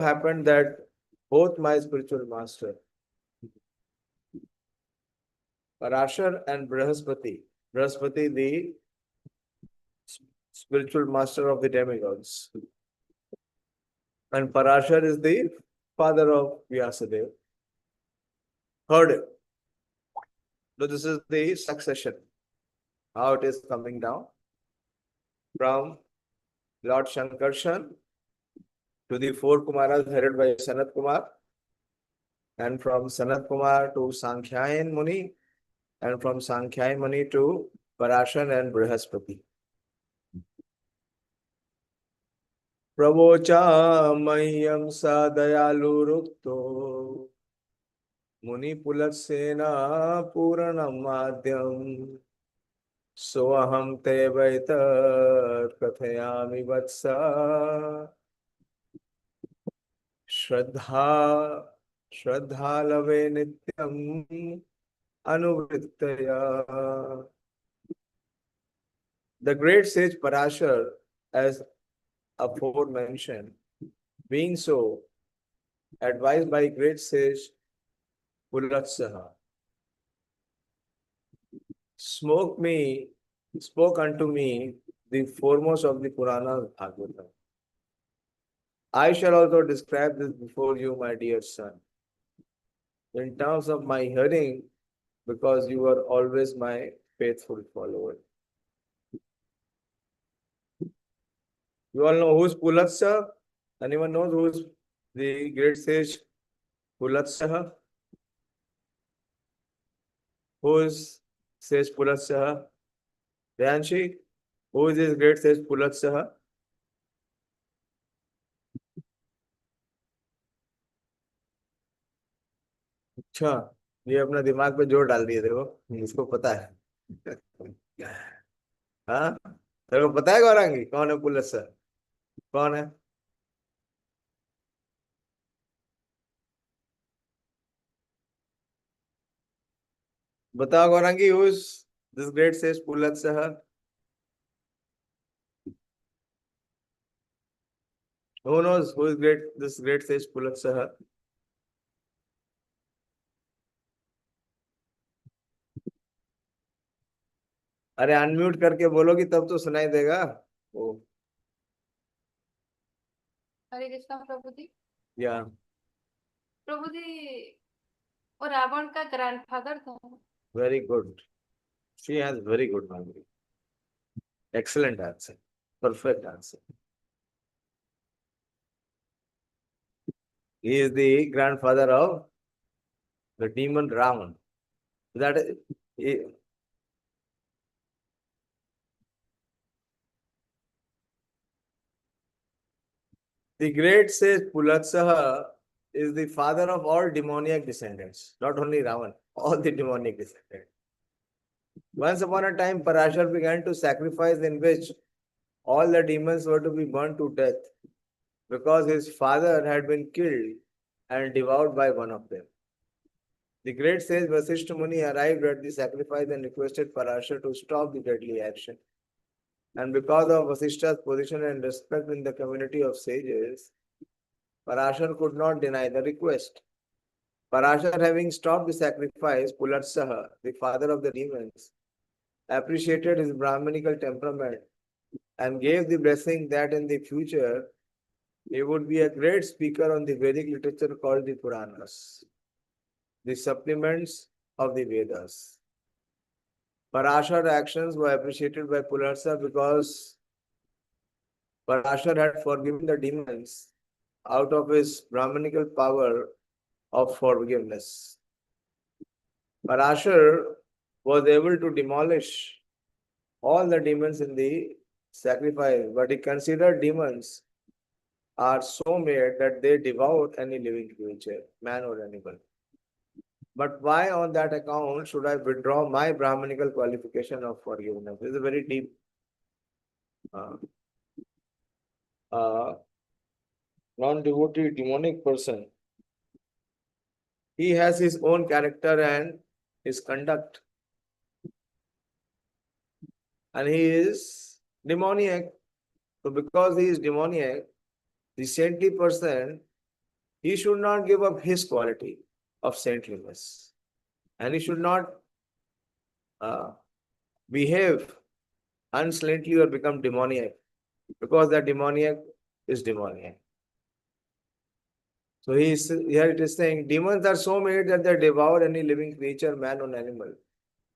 happened that both my spiritual master, Parashar and Brihaspati, the spiritual master of the demigods, and Parashar is the father of Vyasadeva, heard him. So this is the succession, how it is coming down from Lord Shankarshan to the four Kumaras headed by Sanat Kumar, and from Sanat Kumar to Sankhyayan Muni, and from Sankhyayan Muni to Parashar and Brihaspati. प्रवोचा मह्यम स दयालुरुक्तो मुनिपुलसेना पूर्णमाद्यम सोऽहं ते वैतत् कथयामि वत्स श्रद्धा श्रद्धालवे नित्यम अनुवृत्तया. The great sage Parashar, as aforementioned, being so advised by great sage Pulatsaha, spoke unto me the foremost of the Puranas, Bhagavatam. I shall also describe this before you, my dear son, in terms of my hearing, because you are always my faithful follower. You all know who's Pulatsa? Anyone knows who's the great sage Pulatsa? Who is sage Pulatsa? Dhyanshi, who is this great sage Pulatsa? अच्छा, ये अपना दिमाग पे जोर डाल दिए देखो, इसको पता है. हाँ, तेरे को पता है गौरांगी कौन है पुलत्सा? कौन है? बताओ Gaurangi, who is this great sage Pulatsa? Who knows who is this great sage Pulatsa? अरे अनम्यूट करके बोलोगी तब तो सुनाई देगा. ओ हरे कृष्णा प्रभु जी. या प्रभु जी, और रावण का ग्रैंडफादर था. Very good. She has very good memory. Excellent answer. Perfect answer. He is the grandfather of the demon Ravan. That is, the great sage Pulatsaha is the father of all demoniac descendants, not only Ravan, all the demoniac descendants. Once upon a time, Parashar began to sacrifice in which all the demons were to be burnt to death because his father had been killed and devoured by one of them. The great sage Vasishta Muni arrived at the sacrifice and requested Parashar to stop the deadly action. And because of Vasishta's position and respect in the community of sages, Parashar could not deny the request. Parashar, having stopped the sacrifice, Pulatsaha, the father of the demons, appreciated his Brahminical temperament and gave the blessing that in the future he would be a great speaker on the Vedic literature called the Puranas, the supplements of the Vedas. Parashar's actions were appreciated by Pulatsa because Parashar had forgiven the demons out of his Brahminical power of forgiveness. Parashar was able to demolish all the demons in the sacrifice, but he considered demons are so made that they devour any living creature, man or animal. But why on that account should I withdraw my Brahminical qualification of forgiveness? This is a very deep non-devotee demonic person. He has his own character and his conduct. And he is demoniac. So because he is demoniac, the saintly person he should not give up his quality of saintliness. And he should not uh, behave unsaintly or become demoniac, because that demoniac is demoniac. So here it is saying, demons are so made that they devour any living creature, man or animal.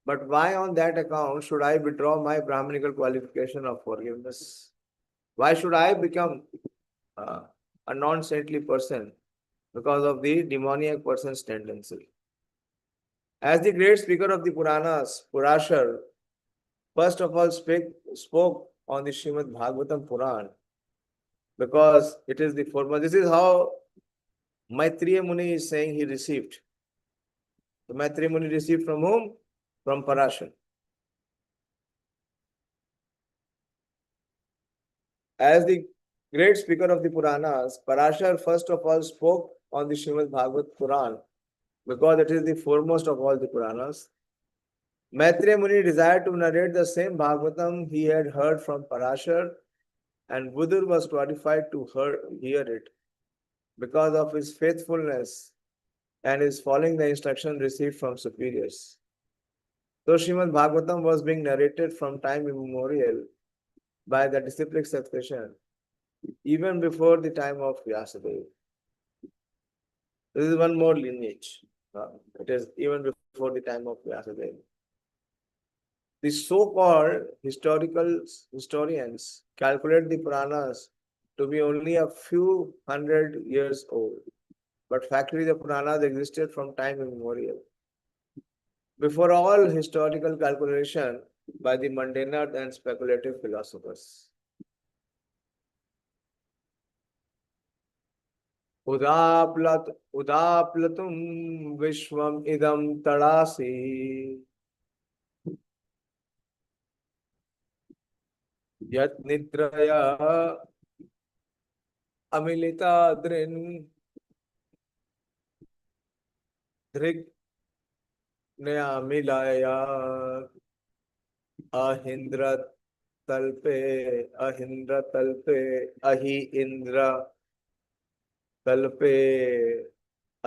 But why on that account should I withdraw my Brahminical qualification of forgiveness? Why should I become uh, a non-saintly person because of the demoniac person's tendency? As the great speaker of the Puranas, Purashar, first of all spoke on the Srimad Bhagavatam Puran, because it is the foremost. This is how Maitreya Muni is saying he received. So Maitreya Muni received from whom? From Parashar. As the great speaker of the Puranas, Parashar first of all spoke on the Srimad Bhagavat Puran, because it is the foremost of all the Puranas. Maitreya Muni desired to narrate the same Bhagavatam he had heard from Parashar, and Buddha was qualified to hear it because of his faithfulness and his following the instruction received from superiors. So Srimad Bhagavatam was being narrated from time immemorial by the disciplic succession, even before the time of Vyasadeva. This is one more lineage. It is even before the time of Vyasadeva. The so-called historians calculate the Puranas to be only a few hundred years old. But factually, the Puranas existed from time immemorial. Before all historical calculation by the mundane and speculative philosophers. उदाप्लतुम विश्वम idam तड़ासी यत् निद्रया अमिलिता दृन धृग नयामिलाया अहिंद्र तल्पे अहिंद्र तल्पे अहि इंद्र तल्पे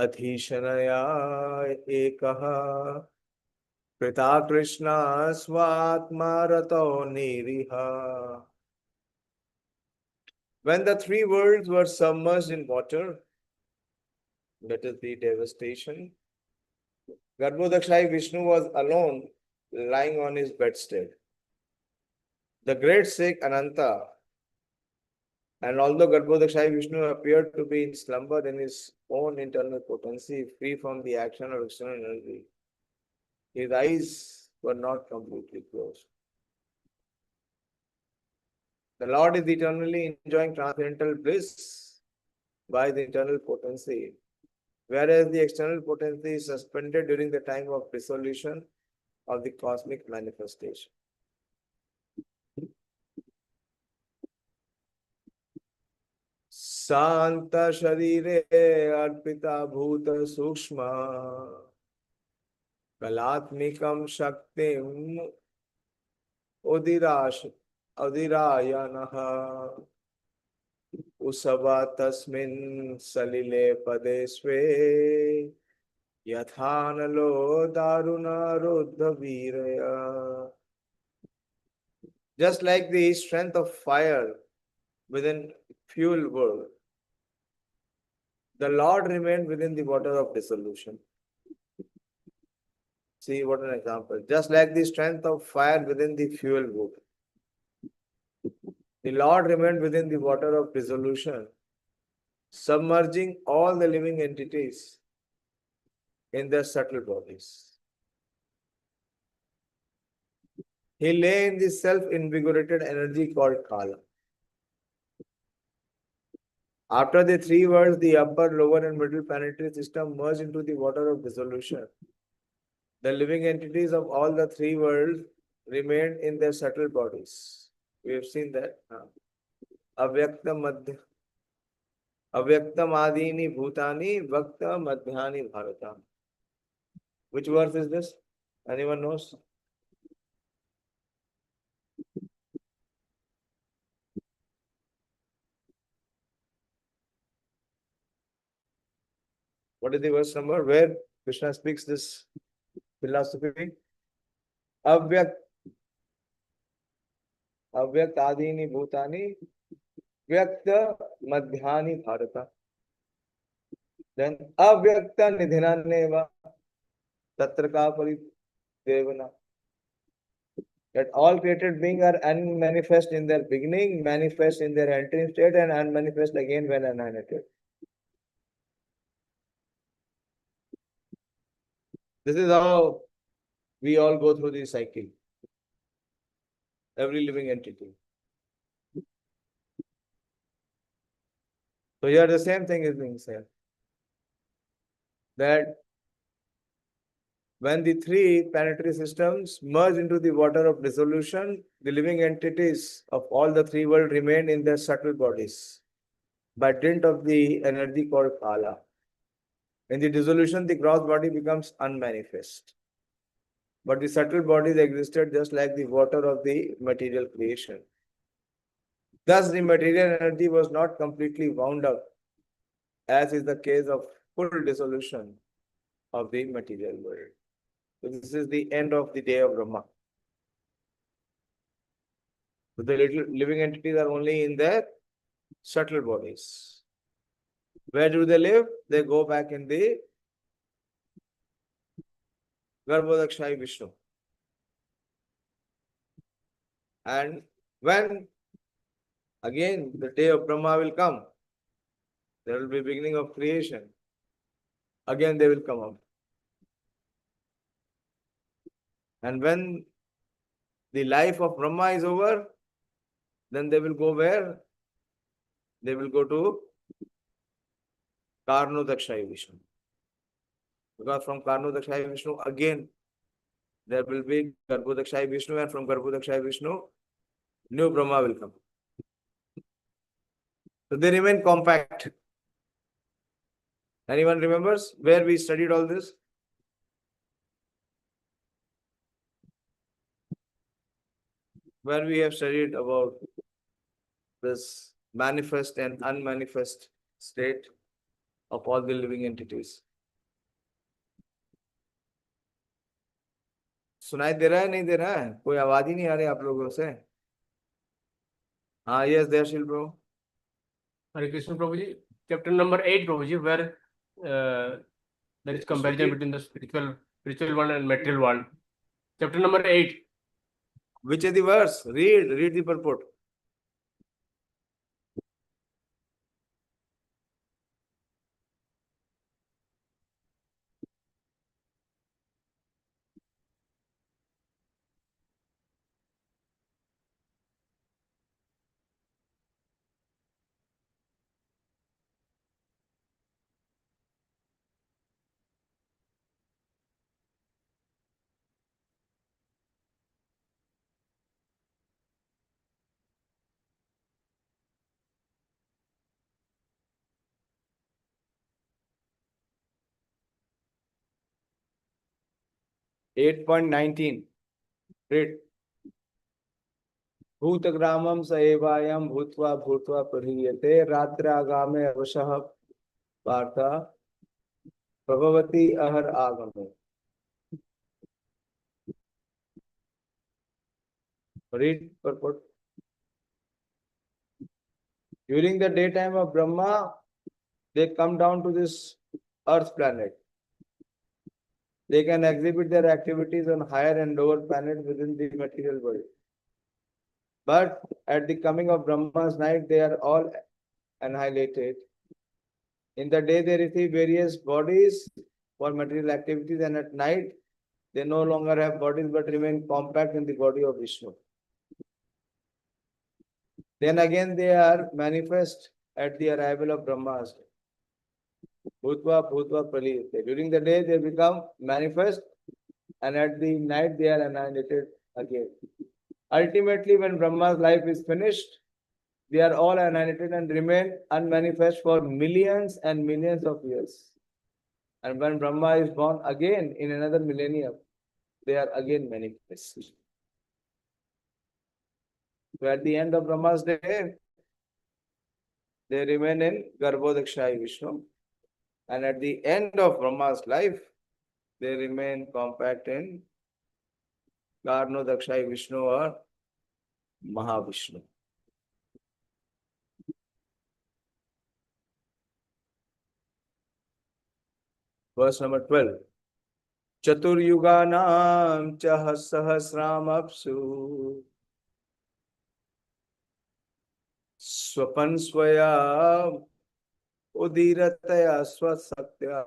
अधीशनया एकः कृता Krishna स्वात्मा रतो निरिहा. When the three worlds were submerged in water, that is the devastation, Garbhodakshai Vishnu was alone, lying on his bedstead. The great Sikh Ananta, and although Garbhodakshai Vishnu appeared to be in slumber in his own internal potency, free from the action of external energy, his eyes were not completely closed. The Lord is eternally enjoying transcendental bliss by the internal potency, whereas the external potency is suspended during the time of dissolution of the cosmic manifestation. Santa Sharire Arpita Bhuta Sukshma Kalatmikam Shaktim Udirayanaha Usava Tasmin Salile Padesve Yathanalo Daruna Ruddha Viraya. Just like the strength of fire within fuel world, the Lord remained within the water of dissolution. See what an example. Just like the strength of fire within the fuel wood, the Lord remained within the water of dissolution, submerging all the living entities in their subtle bodies. He lay in the self-invigorated energy called Kala. After the three worlds, the upper, lower, and middle planetary system merged into the water of dissolution. The living entities of all the three worlds remained in their subtle bodies. We have seen that. Avyaktam adini bhutani vakta madhyani bharata. Which verse is this? Anyone knows? What is the verse number where Krishna speaks this philosophy? Avyakt, avyakt adini bhutani, vyakta madhyani bharata. Then avyakta nidhinaneva tatra ka paridevana. That all created beings are unmanifest in their beginning, manifest in their entering state, and unmanifest again when annihilated. This is how we all go through this cycle. Every living entity. So here the same thing is being said. That when the three planetary systems merge into the water of dissolution, the living entities of all the three worlds remain in their subtle bodies by dint of the energy called Kala. In the dissolution, the gross body becomes unmanifest. But the subtle bodies existed just like the water of the material creation. Thus, the material energy was not completely wound up, as is the case of full dissolution of the material world. So this is the end of the day of Brahma. So the little living entities are only in their subtle bodies. Where do they live? They go back in the Garbhodakshai Vishnu. And when again the day of Brahma will come, there will be beginning of creation. Again they will come up. And when the life of Brahma is over, then they will go where? They will go to Karnodakshai Vishnu. Because from Karnodakshai Vishnu again there will be Garbhodakshai Vishnu, and from Garbhodakshai Vishnu new Brahma will come. So they remain compact. Anyone remembers where we studied all this? Where we have studied about this manifest and unmanifest state of all the living entities. सुनाई दे रहा है नहीं दे रहा है? कोई आवाज ही नहीं आ रही आप लोगों से? हाँ, yes, Dayashil bro. Hare Krishna Prabhuji, chapter number 8 Prabhuji, where there is comparison between the spiritual one and material one. Chapter number 8. Which is the verse? Read the purport. Eight point 19. Read. भूतग्रामं स एवायं भूत्वा भूत्वा प्रहीयते रात्रागामे अवशः पार्थ प्रभवति अहर आगमे. Read purport. During the daytime of Brahma, they come down to this earth planet. They can exhibit their activities on higher and lower planets within the material world. But at the coming of Brahma's night, they are all annihilated. In the day, they receive various bodies for material activities, and at night, they no longer have bodies but remain compact in the body of Vishnu. Then again, they are manifest at the arrival of Brahma's day. Bhutva, Bhutva, Praliyate. During the day, they become manifest, and at the night, they are annihilated again. Ultimately, when Brahma's life is finished, they are all annihilated and remain unmanifest for millions and millions of years. And when Brahma is born again in another millennium, they are again manifest. So at the end of Brahma's day, they remain in Garbhodakshai Vishnu. And at the end of Brahma's life, they remain compact in Karno, Dakshai, Vishnu or Mahavishnu. Verse number 12. Chaturyuganam cha sahasramapsu swapan swaya udirataya swasatya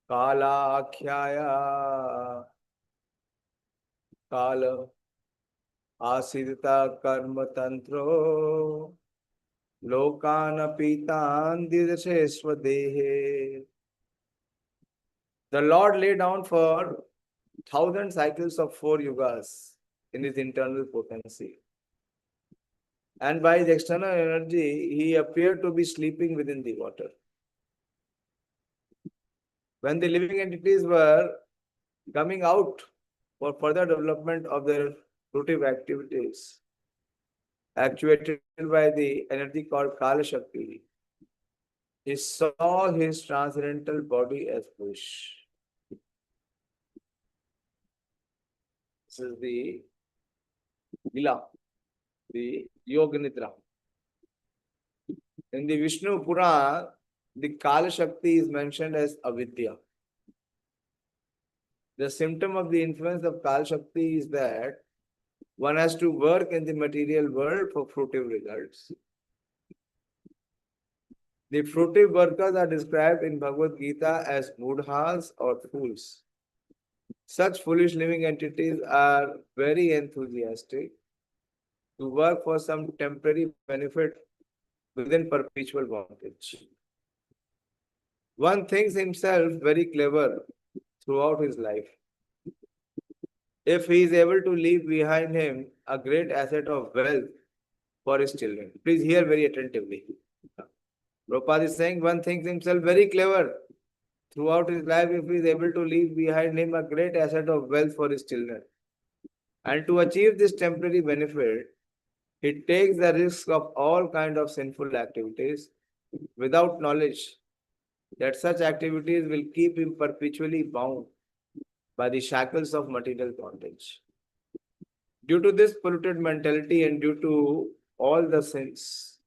kala kala asidita karma tantro lokana pitan didase swadehe. The Lord lay down for 1,000 cycles of 4 yugas in his internal potency. And by his external energy, he appeared to be sleeping within the water. When the living entities were coming out for further development of their fruitive activities, actuated by the energy called Kala Shakti, he saw his transcendental body as bush. This is the Lila, the Yoga Nidra. In the Vishnu Purana, the Kala Shakti is mentioned as Avidya. The symptom of the influence of Kala Shakti is that one has to work in the material world for fruitive results. The fruitive workers are described in Bhagavad Gita as mudhas or fools. Such foolish living entities are very enthusiastic to work for some temporary benefit within perpetual bondage. One thinks himself very clever throughout his life. If he is able to leave behind him a great asset of wealth for his children. Please hear very attentively. Prabhupada is saying one thinks himself very clever throughout his life if he is able to leave behind him a great asset of wealth for his children. And to achieve this temporary benefit, he takes the risk of all kinds of sinful activities without knowledge that such activities will keep him perpetually bound by the shackles of material bondage. Due to this polluted mentality and due to all the sins,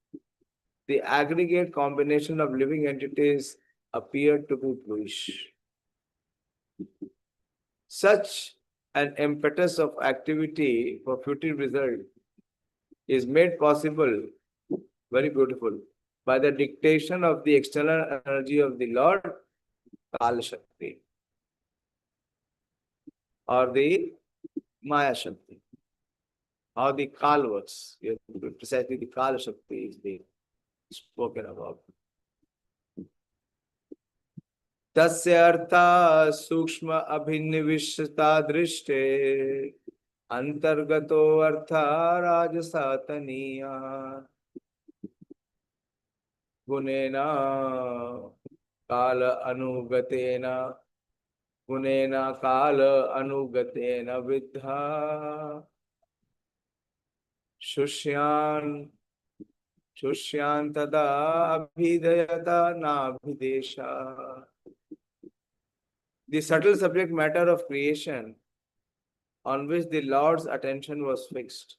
the aggregate combination of living entities appeared to be bluish. Such an impetus of activity for future result is made possible, very beautiful, by the dictation of the external energy of the Lord, Kala Shakti, or the Maya Shakti, or the Kal works. Precisely the Kala Shakti is being spoken about. तस्य अर्था सूक्ष्म अभिनिविष्टता दृष्टे अंतर्गतो अर्था राजसातनीया गुणेन काल अनुगतेन विद्धा शुष्यान् तदा अभिधयता नाभिदेशा. The subtle subject matter of creation on which the Lord's attention was fixed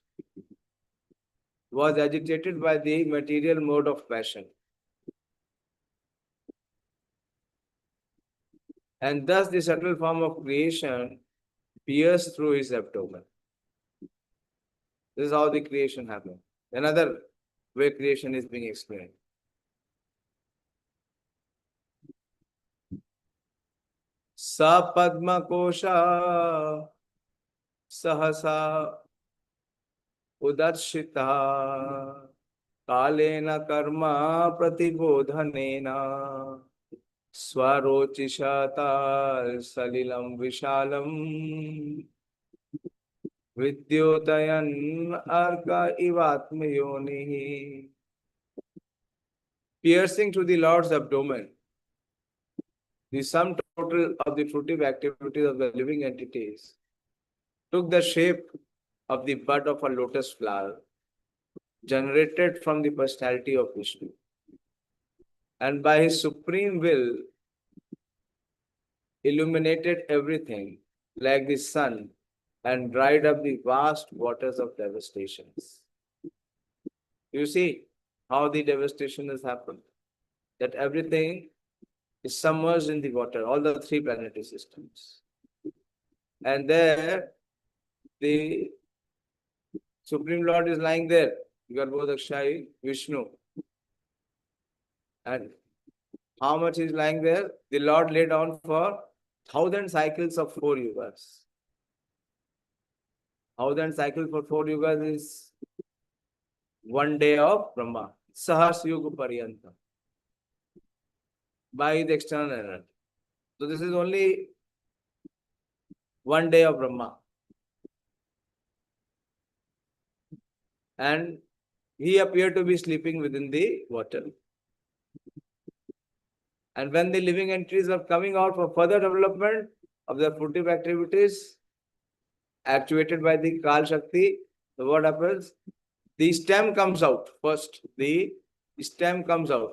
was agitated by the material mode of passion. And thus the subtle form of creation pierced through his abdomen. This is how the creation happened. Another way creation is being explained. Sa Padma Kosha Sahasa Udarshita Kalena Karma Pratibodhanena Swarochishatal Salilam Vishalam Vidyotayan Arka Ivatmayoni. Piercing through the Lord's abdomen, the sum total of the fruitive activities of the living entities took the shape of the bud of a lotus flower generated from the personality of Vishnu. and by his supreme will illuminated everything like the sun and dried up the vast waters of devastations. You see how the devastation has happened. That everything is submerged in the water, all the three planetary systems. And there, the Supreme Lord is lying there, Garbhodakshai Vishnu. And how much is lying there? The Lord lay down for 1,000 cycles of 4 yugas. 1,000 cycles for 4 yugas is 1 day of Brahma. Sahas Yuga Paryantam. By the external energy. So this is only 1 day of Brahma. And he appeared to be sleeping within the water. And when the living entities are coming out for further development of their fruitive activities, actuated by the Kal Shakti, so what happens? The stem comes out first. The stem comes out.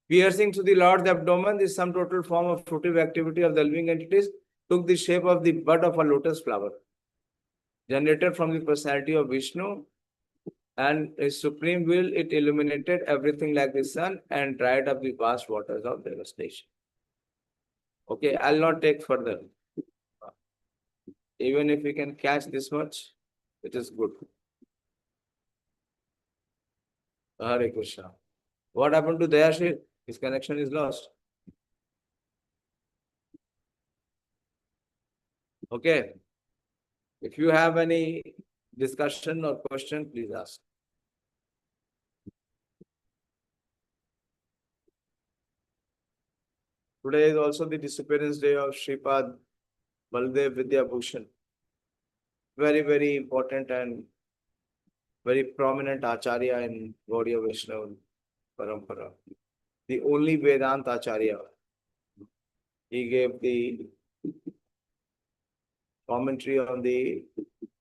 Piercing to the Lord's abdomen, the sum total form of fruitive activity of the living entities took the shape of the bud of a lotus flower, generated from the personality of Vishnu, and his supreme will, it illuminated everything like the sun and dried up the vast waters of devastation. Okay, I'll not take further. Even if we can catch this much, it is good. Hare Krishna. What happened to Dayashil? His connection is lost. Okay. If you have any discussion or question, please ask. Today is also the disappearance day of Sripad Baldev Vidya Bhushan. Very, very important and very prominent Acharya in Gaudiya Vaishnava Parampara. The only Vedanta Acharya. He gave the commentary on the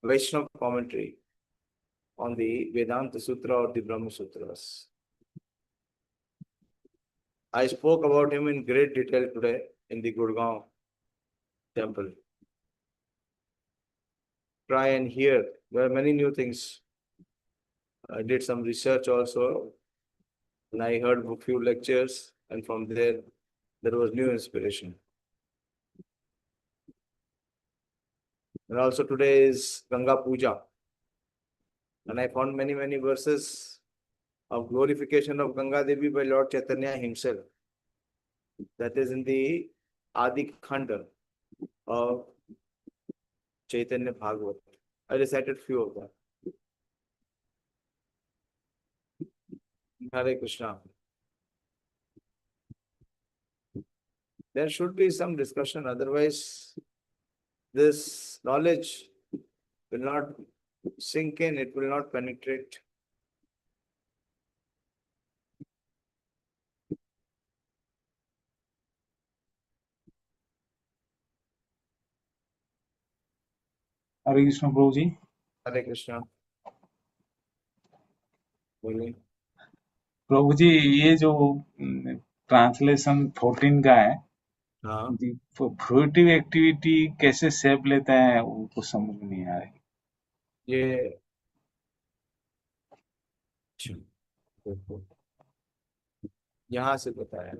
Vaishnava commentary on the Vedanta Sutra or the Brahma Sutras. I spoke about him in great detail today in the Gurgaon temple. Try and hear. There are many new things. I did some research also, and I heard a few lectures, and from there was new inspiration. And also today is Ganga Puja. And I found many, many verses of glorification of Ganga Devi by Lord Chaitanya himself. That is in the Adi Khanda of Chaitanya Bhagavatam. I recited few of them. Hare Krishna. There should be some discussion, otherwise this knowledge will not sink in, it will not penetrate. Hare Krishna Prabhu ji. Hare Krishna. बोलिए। प्रभु जी ये जो translation 14 का है हाँ, जी, fruitive activity कैसे shape लेता है वो कुछ समझ में नहीं आ रहा है। ये देखो, यहाँ से बताया।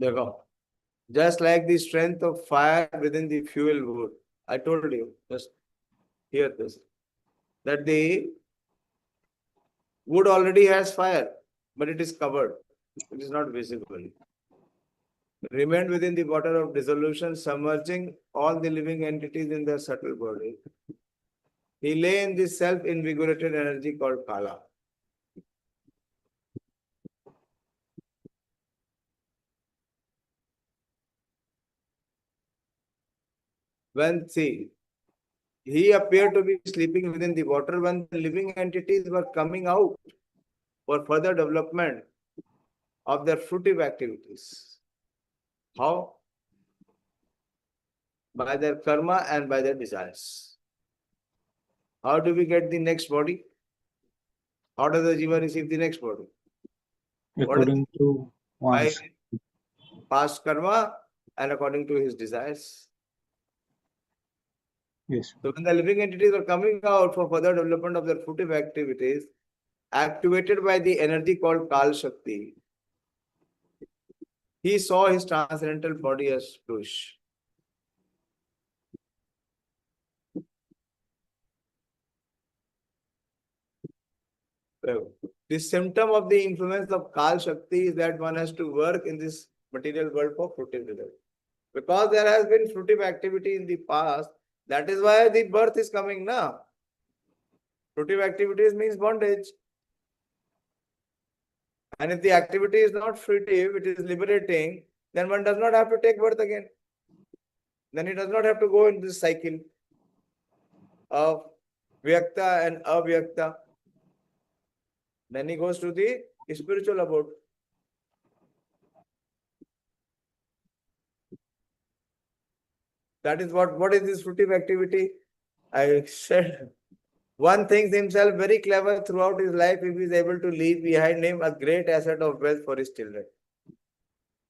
देखो, just like the strength of fire within the fuel wood. I told you, just hear this, that the wood already has fire, but it is covered. It is not visible. Remained within the water of dissolution, submerging all the living entities in their subtle body. He lay in this self-invigorated energy called Kala. When, see, he appeared to be sleeping within the water when the living entities were coming out for further development of their fruitive activities. How? by their karma and by their desires. How do we get the next body? How does the jiva receive the next body? according to By one's past karma and according to his desires. yes. So when the living entities are coming out for further development of their fruitive activities, activated by the energy called Kal Shakti, he saw his transcendental body as bluish. So, the symptom of the influence of Kal Shakti is that one has to work in this material world for fruitive result. Because there has been fruitive activity in the past, that is why the birth is coming now. Fruitive activities means bondage. And if the activity is not fruitive, it is liberating, then one does not have to take birth again. Then he does not have to go in this cycle of Vyakta and Avyakta. Then he goes to the spiritual abode. That is what is this fruitive activity? I said, one thinks himself very clever throughout his life if he is able to leave behind him a great asset of wealth for his children.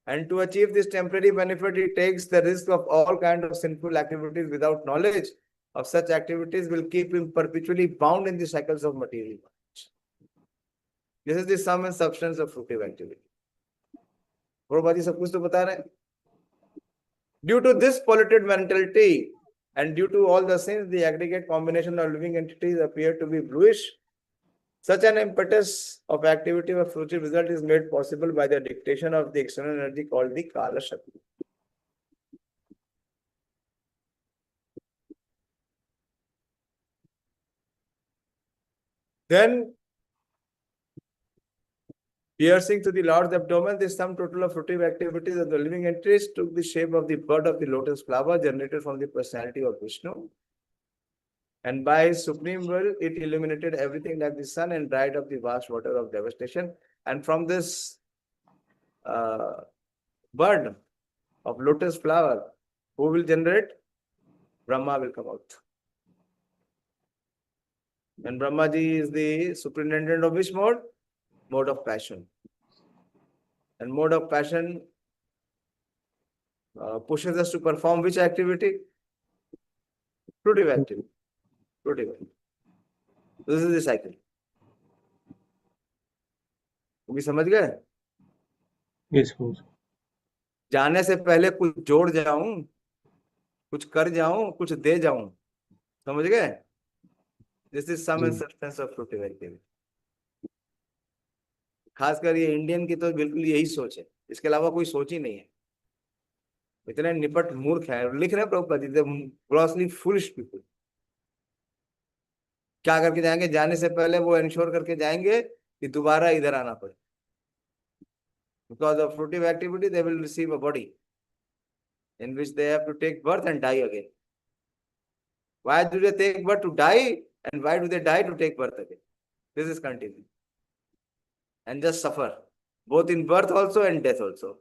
And to achieve this temporary benefit, he takes the risk of all kinds of sinful activities without knowledge of such activities will keep him perpetually bound in the cycles of material. This is the sum and substance of fruitive activity. Prabhupada सब कुछ तो बता रहे हैं. Due to this polluted mentality and due to all the sins, the aggregate combination of living entities appear to be bluish. Such an impetus of activity of fruitive result is made possible by the dictation of the external energy called the Kala Shakti. Then, piercing to the Lord's abdomen, the sum total of fruitive activities of the living entities took the shape of the bud of the lotus flower generated from the personality of Vishnu. And by his supreme will, it illuminated everything like the sun and dried up the vast water of devastation. And from this bud of lotus flower, who will generate? Brahma will come out. And Brahmaji is the superintendent of which mode? Mode of passion. And mode of passion pushes us to perform which activity? Fruitive activity. Fruitive activity. This is the cycle. भी समझ गए? Yes, Prabhuji. जाने से पहले कुछ जोड़ जाऊं, कुछ कर जाऊं, कुछ दे जाऊं. समझ गए? This is sum and substance of fruitive activity. खासकर ये इंडियन की तो बिल्कुल यही सोच है. इसके अलावा कोई सोच ही नहीं है. इतने निपट मूर्ख है. लिख रहे प्रभुपद जी, ग्रॉसली फूलिश पीपल. क्या करके जाएंगे? जाने से पहले वो इंश्योर करके जाएंगे कि दोबारा इधर आना पड़े. Because of fruitive activity, they will receive a body in which they have to take birth and die again. Why do they take birth? To die, and why do they die? To take birth again. This is continuing. And just suffer, both in birth also and death also.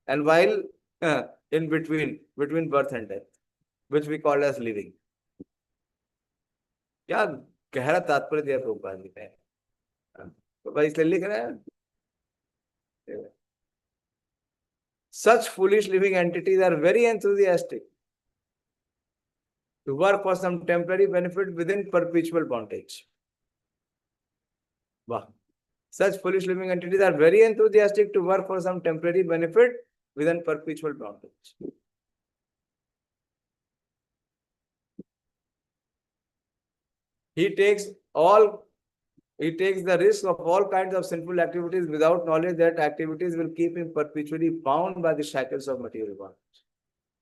And while in between birth and death, which we call as living. क्या गहरा तात्पर्य दिया प्रभुपाद जी ने. प्रभुपाद इसलिए लिख रहे हैं. Such foolish living entities are very enthusiastic to work for some temporary benefit within perpetual bondage. Wow. Such foolish living entities are very enthusiastic to work for some temporary benefit within perpetual bondage. He takes the risk of all kinds of sinful activities without knowledge that activities will keep him perpetually bound by the shackles of material bondage.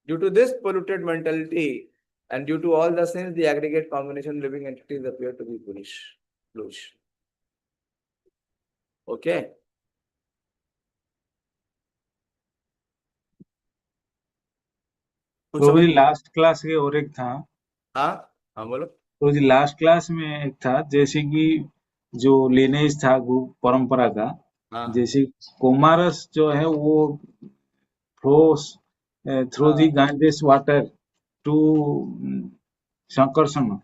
Due to this polluted mentality and due to all the sins, the aggregate combination of living entities appear to be bluish. Okay. Prabhuji last class के और एक था. हाँ बोलो. प्रभुजी last class में एक था, जैसे कि जो लिनेज था गुरु परंपरा का, जैसे कुमारस जो है वो flows through the Ganges water to Sankarsana.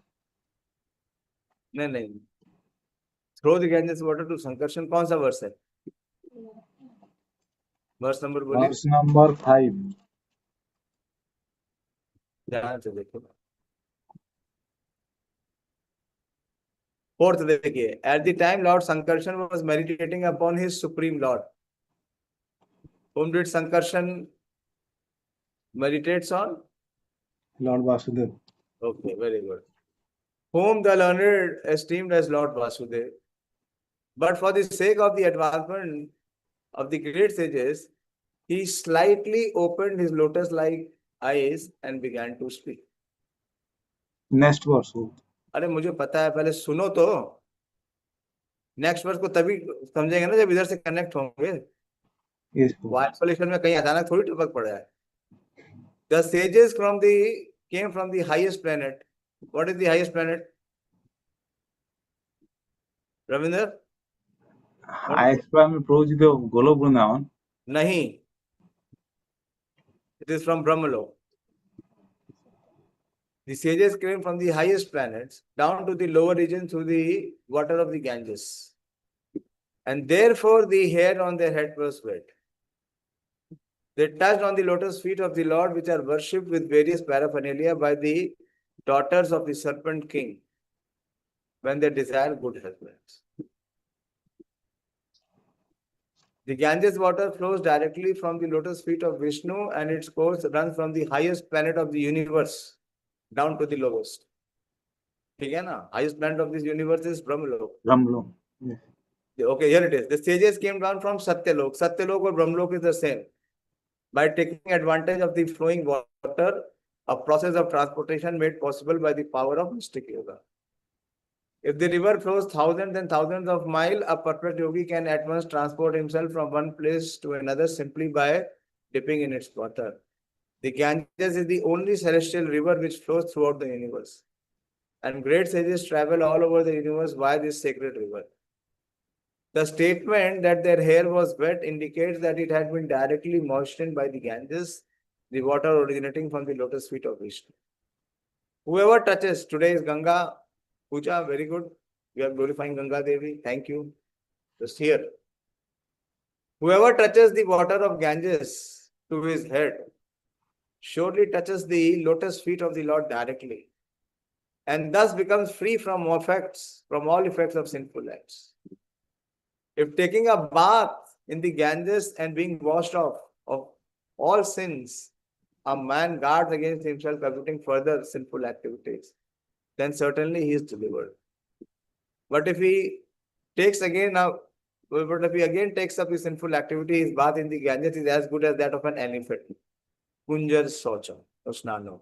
नहीं, through the Ganges water to Sankarshan कौन सा वर्ष है? वर्ष नंबर बोलिए, Verse number 5. ध्यान से देखो। फोर्थ देखिए, at the time Lord Sankarshan was meditating upon his supreme Lord, whom did Sankarshan meditates on? Lord Vasudev. Okay, very good. Whom the learned esteemed as Lord Vasudev. But for the sake of the advancement of the great sages, he slightly opened his lotus-like eyes and began to speak. Next verse. अरे मुझे पता है, पहले सुनो तो। Next verse को तभी समझेंगे ना जब इधर से कनेक्ट होंगे। Yes. वाइसोलेशन में कहीं अचानक थोड़ी टपक पड़ा है। The sages came from the highest planet. What is the highest planet? Ravinder? Highest planet Prabhuji the Golok Vrindavan. नहीं, it is from Brahmalok. The sages came from the highest planets down to the lower region through the water of the Ganges. And therefore the hair on their head was wet. They touched on the lotus feet of the Lord, which are worshipped with various paraphernalia by the daughters of the serpent king when they desire good husbands. The Ganges water flows directly from the lotus feet of Vishnu, and its course runs from the highest planet of the universe down to the lowest. ठीक है ना? Highest planet of this universe is Brahmalok. Brahmalok. Yes. Okay, here it is. The sages came down from Satyalok. Satyalok or Brahmalok is the same. By taking advantage of the flowing water, a process of transportation made possible by the power of mystic yoga. If the river flows thousands and thousands of miles, a perfect yogi can at once transport himself from one place to another simply by dipping in its water. The Ganges is the only celestial river which flows throughout the universe. And great sages travel all over the universe via this sacred river. The statement that their hair was wet indicates that it had been directly moistened by the Ganges, the water originating from the lotus feet of Vishnu. Whoever touches, today is Ganga Puja, very good. We are glorifying Ganga Devi. Thank you. Just here. Whoever touches the water of Ganges to his head surely touches the lotus feet of the Lord directly, and thus becomes free from all effects of sinful acts. If taking a bath in the Ganges and being washed off of all sins, a man guards against himself committing further sinful activities, then certainly he is delivered. But if he again takes up his sinful activity, his bath in the Ganges is as good as that of an elephant. Kunjar Socha or Snano,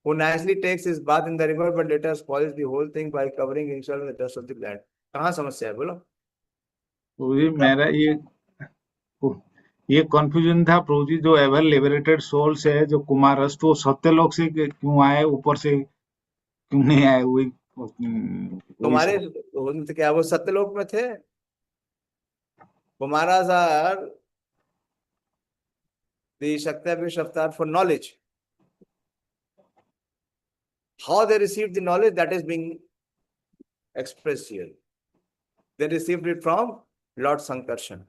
who nicely takes his bath in the river but later spoils the whole thing by covering himself in the dust of the land. कहाँ समस्या है बोलो? प्रभु जी मेरा ये confusion था प्रभु जी, जो ever liberated souls है जो कुमारस, तो सत्यलोक से क्यों आए, ऊपर से क्यों नहीं आए? वही तुम्हारे क्या वो सत्यलोक में थे? Kumaras are the Shakti avatar for knowledge. How they received the knowledge, that is being expressed here. They received it from Lord Sankarshan.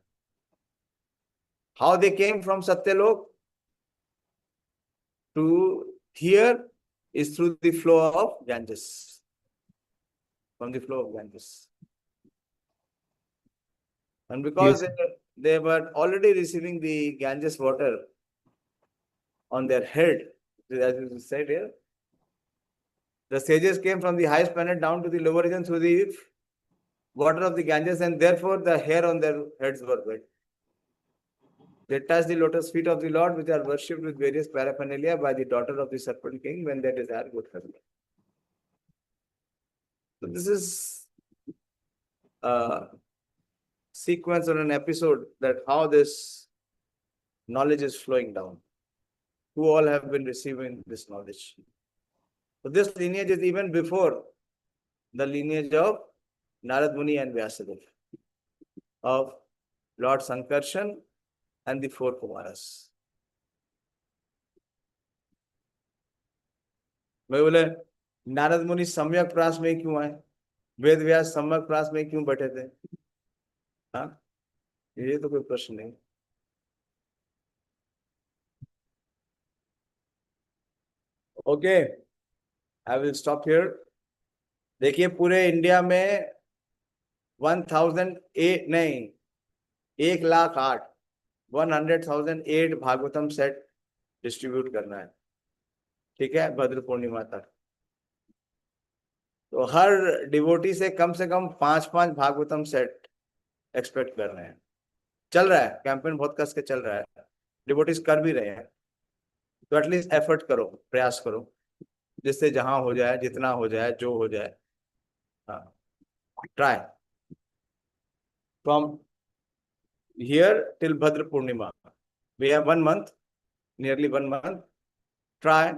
How they came from Satyalok to here is through the flow of Ganges. From the flow of Ganges. And because Yes. they were already receiving the Ganges water on their head, as you said here, the sages came from the highest planet down to the lower region through the water of the Ganges, and therefore the hair on their heads were wet. They touched the lotus feet of the Lord, which are worshipped with various paraphernalia by the daughter of the serpent king when they desire good husband. So this is a sequence or an episode that how this knowledge is flowing down. Who all have been receiving this knowledge. So this lineage is even before the lineage of Narad Muni and Vyasadeva, of Lord Sankarshan and the four Kumaras. मैं बोले नारद मुनि सम्यक प्रास में क्यों आए, वेद व्यास सम्यक प्रास में क्यों बैठे थे? हाँ, ये तो कोई प्रश्न नहीं। Okay, I will stop here. देखिए पूरे इंडिया में 1008 नहीं, 1,08,000 100,008 भागवतम सेट डिस्ट्रीब्यूट करना है, ठीक है, भद्र पूर्णिमा तक। तो हर डिवोटी से कम 5-5 भागवतम सेट एक्सपेक्ट कर रहे हैं। चल रहा है कैंपेन, बहुत कस के चल रहा है, डिवोटीज कर भी रहे हैं। तो एटलीस्ट एफर्ट करो, प्रयास करो, जिससे जहां हो जाए, जितना हो जाए, जो हो जाए। हाँ, try from here till Bhadra Purnima, we have 1 month, nearly 1 month। Try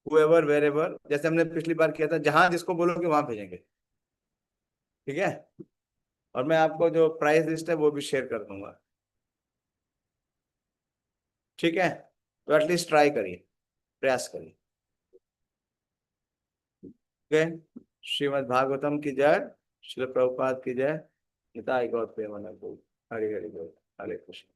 whoever wherever, जैसे हमने पिछली बार किया था, जहां जिसको बोलोगे वहां भेजेंगे, ठीक है। और मैं आपको जो प्राइस लिस्ट है वो भी शेयर कर दूंगा, ठीक है। तो एटलीस्ट ट्राई करिए, प्रयास करिए। ओके, श्रीमद् भागवतम की जय, श्रील प्रभुपाद की जय, निताई गौर प्रेमानंद। हरे हरे बोल, हरे कृष्ण।